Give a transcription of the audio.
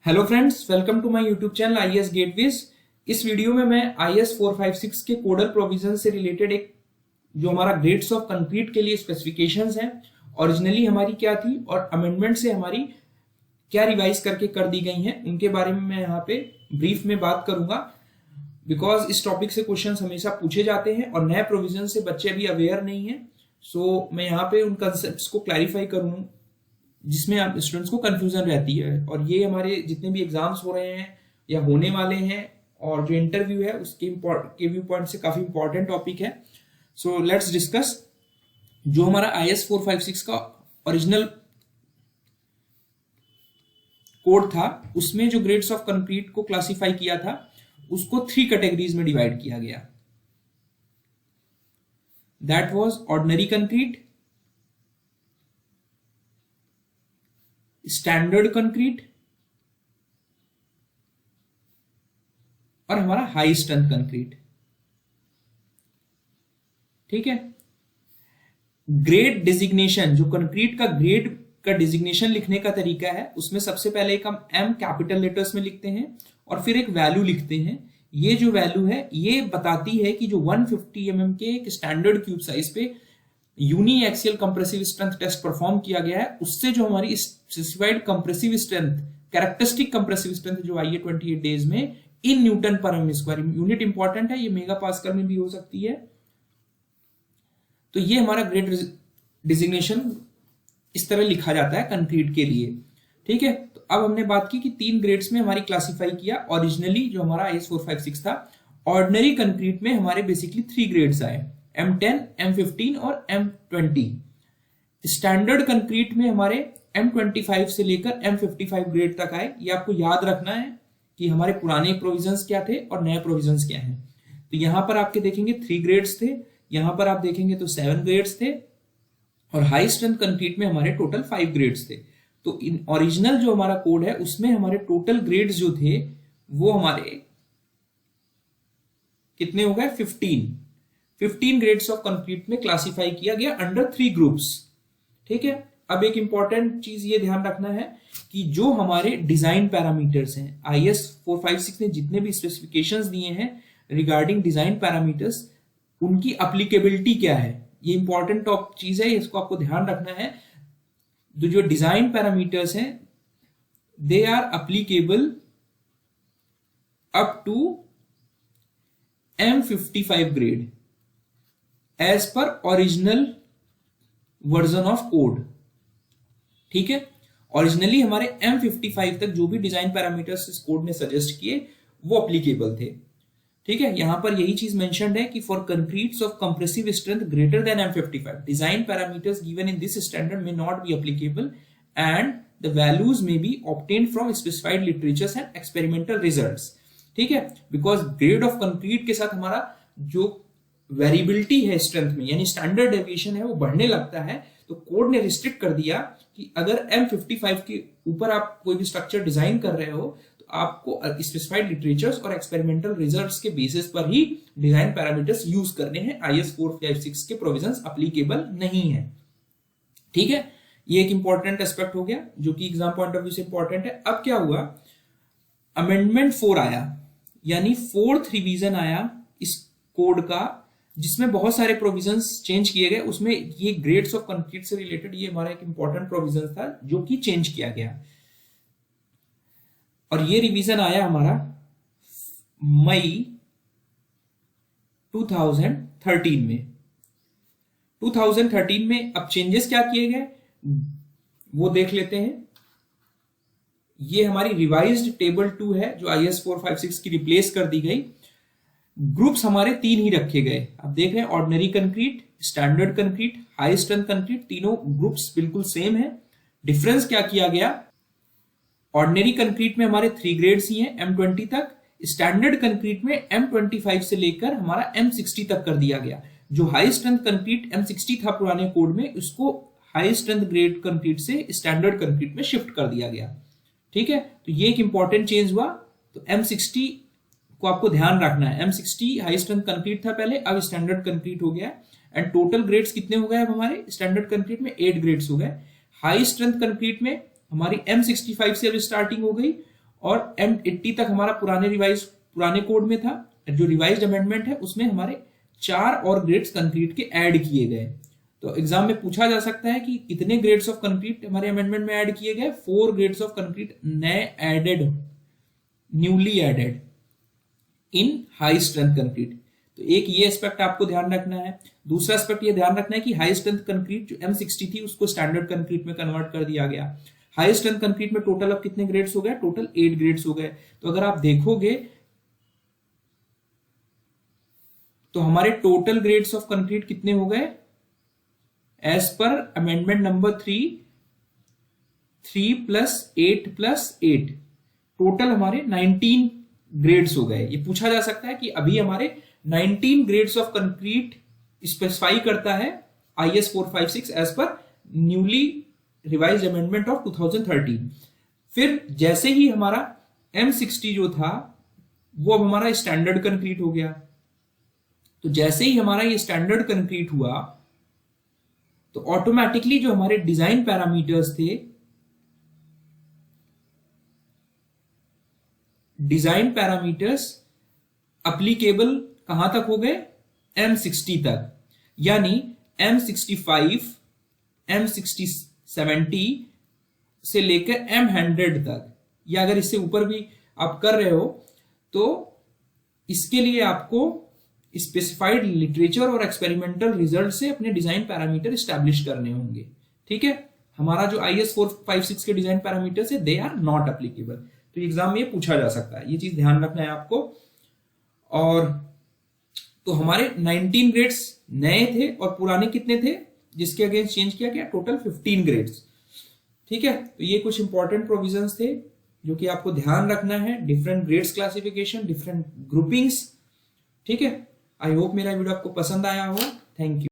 Hello friends, welcome to my YouTube channel IAS Gateways. इस वीडियो में मैं आईएएस 456 के कोडल प्रोविजन से रिलेटेड एक जो हमारा ग्रेड्स ऑफ कंक्रीट के लिए स्पेसिफिकेशंस हैं, ओरिजिनली हमारी क्या थी और अमेंडमेंट से हमारी क्या रिवाइज करके कर दी गई हैं, उनके बारे में मैं यहाँ पे ब्रीफ में बात करूंगा। बिकॉज इस टॉपिक से क्वेश्चन हमेशा पूछे जाते हैं और नए प्रोविजन से बच्चे अभी अवेयर नहीं है। सो मैं यहाँ पे उन कंसेप्ट को क्लैरिफाई करूँ जिसमें आप स्टूडेंट्स को कंफ्यूजन रहती है। और ये हमारे जितने भी एग्जाम्स हो रहे हैं या होने वाले हैं और जो इंटरव्यू है उसके व्यू पॉइंट से काफी इंपॉर्टेंट टॉपिक है। So let's discuss. जो हमारा आईएएस 456 का ओरिजिनल कोड था उसमें जो ग्रेड्स ऑफ कंक्रीट को क्लासिफाई किया था उसको 3 कैटेगरीज में डिवाइड किया गया। That was ordinary concrete, standard concrete और हमारा हाई स्ट्रेंथ कंक्रीट। ठीक है। ग्रेड डिजिग्नेशन, जो कंक्रीट का ग्रेड का डिजिग्नेशन लिखने का तरीका है, उसमें सबसे पहले एक हम एम कैपिटल लेटर्स में लिखते हैं और फिर एक वैल्यू लिखते हैं। ये जो वैल्यू है ये बताती है कि जो 150 mm के एक स्टैंडर्ड क्यूब साइज पे uniaxial compressive strength test perform किया गया है, उससे जो हमारी specified compressive strength, characteristic compressive strength जो आई है 28 डेज में in newton per M square, unit important है, ये मेगा पास्कल में भी हो सकती है। तो ये हमारा ग्रेड डिजिग्नेशन इस तरह लिखा जाता है कंक्रीट के लिए। ठीक है। तो अब हमने बात की कि 3 ग्रेड्स में हमारी क्लासिफाई किया। ओरिजिनली जो हमारा आईएएस 456 था, ऑर्डिनरी कंक्रीट में हमारे बेसिकली 3 ग्रेड्स आए, M10, M15 और M20। स्टैंडर्ड कंक्रीट में हमारे M25 से लेकर M55 ग्रेड तक आए। ये आपको याद रखना है कि हमारे पुराने प्रोविजंस क्या थे और नए प्रोविजंस क्या हैं। तो यहां पर आपके देखेंगे 3 ग्रेड्स थे, यहां पर आप देखेंगे तो 7 ग्रेड्स थे और हाई स्ट्रेंथ कंक्रीट में हमारे टोटल 5 ग्रेड्स थे। तो इन ओरिजिनल जो हमारा कोड है उसमें हमारे टोटल ग्रेड्स जो थे वो हमारे कितने हो गए? 15 ग्रेड्स ऑफ कंक्रीट में क्लासिफाई किया गया अंडर 3 ग्रुप्स। ठीक है। अब एक इंपॉर्टेंट चीज ये ध्यान रखना है कि जो हमारे डिजाइन पैरामीटर्स हैं, आईएएस 456 ने जितने भी स्पेसिफिकेशंस दिए हैं रिगार्डिंग डिजाइन पैरामीटर्स, उनकी अप्लीकेबिलिटी क्या है, ये इंपॉर्टेंट चीज है, इसको आपको ध्यान रखना है। जो डिजाइन पैरामीटर्स हैं they are applicable up to M55 grade as per original version of code. ठीक है। ओरिजिनली हमारे M55 तक जो भी डिजाइन पैरामीटर्स इस कोड ने सजेस्ट किए वो अप्लीकेबल थे। ठीक है। यहां पर यही चीज मेंशन्ड है कि for concretes of compressive strength greater than M55 design parameters given in this standard may not be applicable and the values may be obtained from specified literatures and experimental results. ठीक है। Because grade of concrete के साथ हमारा जो variability है strength में, यानी standard deviation है, वो बढ़ने लगता है। तो कोड ने रिस्ट्रिक्ट कर दिया कि अगर M55 के ऊपर आप कोई भी स्ट्रक्चर डिजाइन कर रहे हो तो आपको स्पेसिफाइड लिटरेचर्स और एक्सपेरिमेंटल रिजल्ट्स के बेसिस पर ही डिजाइन पैरामीटर्स यूज करने हैं। आईएएस 456 के प्रोविजंस एप्लीकेबल नहीं है। ठीक है। ये एक इंपॉर्टेंट एस्पेक्ट हो गया जो कि एग्जाम पॉइंट ऑफ व्यू से इंपॉर्टेंट है। अब क्या हुआ? अमेंडमेंट 4 आया, यानी 4th रिवीजन आया इस कोड का, जिसमें बहुत सारे प्रोविजंस चेंज किए गए। उसमें ये ग्रेड्स ऑफ कंक्रीट से रिलेटेड ये हमारा एक इंपॉर्टेंट प्रोविजन था जो कि चेंज किया गया। और ये रिवीजन आया हमारा मई 2013 में। 2013 में अब चेंजेस क्या किए गए वो देख लेते हैं। ये हमारी रिवाइज्ड टेबल 2 है जो आईएएस 456 की रिप्लेस कर दी गई। ग्रुप्स हमारे 3 ही रखे गए। अब देख रहे हैं ordinary concrete, standard concrete, high strength concrete, तीनों ग्रुप्स बिल्कुल सेम है। डिफरेंस क्या किया गया? ऑर्डिनरी कंक्रीट में हमारे 3 ग्रेड्स ही हैं M20 तक, स्टैंडर्ड कंक्रीट में M25 से लेकर हमारा M60 तक कर दिया गया। जो हाई स्ट्रेंथ कंक्रीट M60 था पुराने कोड में, उसको हाई स्ट्रेंथ ग्रेड कंक्रीट से स्टैंडर्ड कंक्रीट में शिफ्ट कर दिया गया। ठीक है। तो ये एक इंपॉर्टेंट चेंज हुआ। तो M60 को आपको ध्यान रखना है। M60 हाई स्ट्रेंथ कंक्रीट था पहले, अब स्टैंडर्ड कंक्रीट हो गया। एंड टोटल ग्रेड्स कितने हो गए अब हमारे स्टैंडर्ड कंक्रीट में? 8 ग्रेड्स हो गए। हाई स्ट्रेंथ कंक्रीट में हमारी M65 से अब स्टार्टिंग हो गई और M80 तक हमारा पुराने कोड में था। जो रिवाइज्ड अमेंडमेंट है उसमें हमारे 4 और ग्रेड्स कंक्रीट के ऐड किए गए। तो एग्जाम में पूछा जा सकता है कि कितने ग्रेड्स ऑफ कंक्रीट हमारे अमेंडमेंट में ऐड किए गए। 4 grades of concrete newly added in high strength concrete. तो एक ये एस्पेक्ट आपको ध्यान रखना है। दूसरा एस्पेक्ट ये ध्यान रखना है कि हाई स्ट्रेंथ कंक्रीट जो M60 थी उसको स्टैंडर्ड कंक्रीट में कन्वर्ट कर दिया गया। हाई स्ट्रेंथ कंक्रीट में टोटल अब कितने ग्रेड्स हो गए? टोटल 8 ग्रेड्स हो गए। तो अगर आप देखोगे तो हमारे टोटल ग्रेड्स ऑफ कंक्रीट कितने हो गए? As per amendment number 3 plus 8 total हमारे 19 ग्रेड्स हो गए। ये पूछा जा सकता है कि अभी हमारे 19 ग्रेड्स ऑफ कंक्रीट स्पेसिफाई करता है IS 456 as per newly revised amendment of 2013। फिर जैसे ही हमारा M60 जो था वो अब हमारा स्टैंडर्ड कंक्रीट हो गया। तो जैसे ही हमारा ये स्टैंडर्ड कंक्रीट हुआ तो ऑटोमेटिकली जो हमारे डिजाइन पैरामीटर्स थे, डिजाइन पैरामीटर्स अप्लीकेबल कहां तक हो गए? M60 तक। यानी M65, M60-70 से लेकर M100 तक, या अगर इससे ऊपर भी आप कर रहे हो तो इसके लिए आपको स्पेसिफाइड लिटरेचर और एक्सपेरिमेंटल रिजल्ट से अपने डिजाइन पैरामीटर स्टैब्लिश करने होंगे। ठीक है, हमारा जो IS 456 के डिजाइन पैरामीटर्स है दे आर नॉट एप्लीकेबल। तो एग्जाम में ये पूछा जा सकता है, ये चीज ध्यान रखना है आपको। और तो हमारे 19 ग्रेड्स नए थे और पुराने कितने थे जिसके अगेंस्ट चेंज किया गया? Total 15 grades. ठीक है, तो ये कुछ इंपॉर्टेंट प्रोविजंस थे जो कि आपको ध्यान रखना है। Different grades classification, different groupings. ठीक है, आई होप मेरा वीडियो आपको पसंद आया होगा। Thank you.